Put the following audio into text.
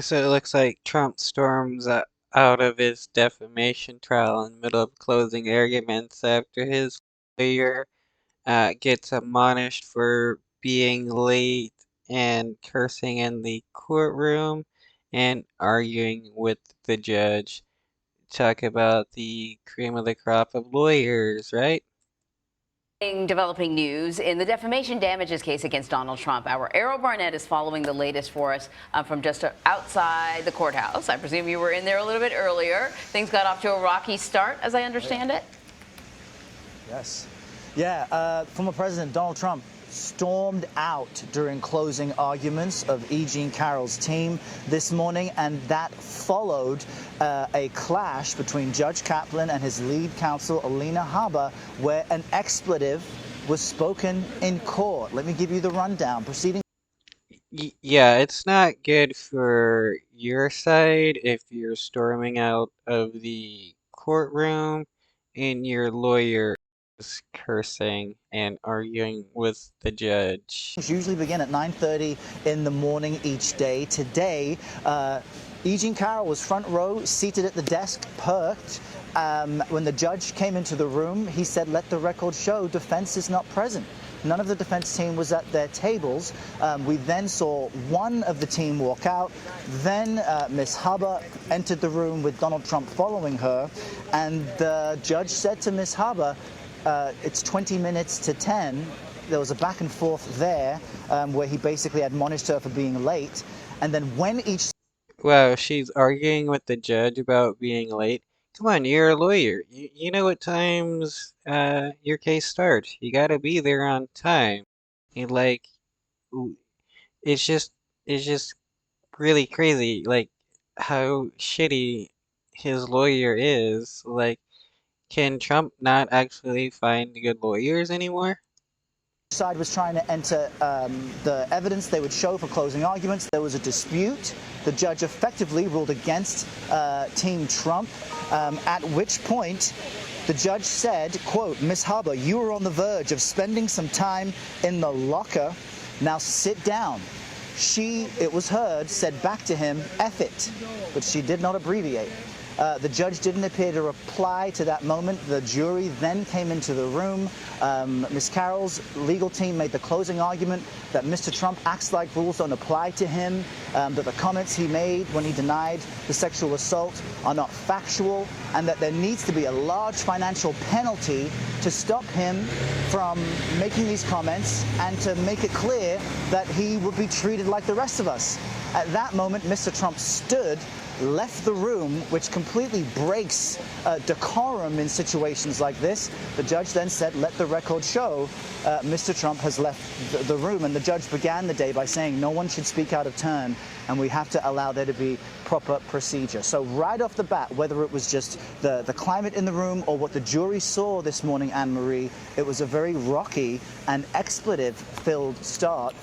So it looks like Trump storms out of his defamation trial in the middle of closing arguments after his lawyer gets admonished for being late and cursing in the courtroom and arguing with the judge. Talk about the cream of the crop of lawyers, right? Developing news in the defamation damages case against Donald Trump. Our Errol Barnett is following the latest for us from just outside the courthouse. I presume you were in there a little bit earlier. Things got off to a rocky start, as I understand it. Yes. Yeah, former President Donald Trump stormed out during closing arguments of E. Jean Carroll's team this morning, and that followed a clash between Judge Kaplan and his lead counsel, Alina Habba, where an expletive was spoken in court. Let me give you the rundown. Proceeding. Yeah, it's not good for your side if you're storming out of the courtroom and your lawyer is cursing and arguing with the judge. Usually begin at 9:30 in the morning each day. Today, E. Jean Carroll was front row, seated at the desk, perked. When the judge came into the room, he said, "Let the record show defense is not present." None of the defense team was at their tables. We then saw one of the team walk out. Then Ms. Habba entered the room with Donald Trump following her. And the judge said to Ms. Habba, it's 20 minutes to 10. There was a back and forth there where he basically admonished her for being late. And then when each... Wow, she's arguing with the judge about being late. Come on, you're a lawyer. You know what times your case starts. You gotta be there on time. And like, w- it's just it's just really crazy, like how shitty his lawyer is. Like, can Trump not actually find good lawyers anymore? side was trying to enter the evidence they would show for closing arguments. There was a dispute. The judge effectively ruled against Team Trump, at which point the judge said, quote, "Ms. Habba, you are on the verge of spending some time in the locker. Now sit down." She, it was heard, said back to him, "F it," but she did not abbreviate. The judge didn't appear to reply to that moment. The jury then came into the room. Ms. Carroll's legal team made the closing argument that Mr. Trump acts like rules don't apply to him, that the comments he made when he denied the sexual assault are not factual, and that there needs to be a large financial penalty to stop him from making these comments and to make it clear that he would be treated like the rest of us. At that moment, Mr. Trump stood, left the room, which completely breaks decorum in situations like this. The judge then said, "Let the record show Mr. Trump has left the room." And the judge began the day by saying no one should speak out of turn, and we have to allow there to be proper procedure. So right off the bat, whether it was just the climate in the room or what the jury saw this morning, Anne-Marie, it was a very rocky and expletive-filled start.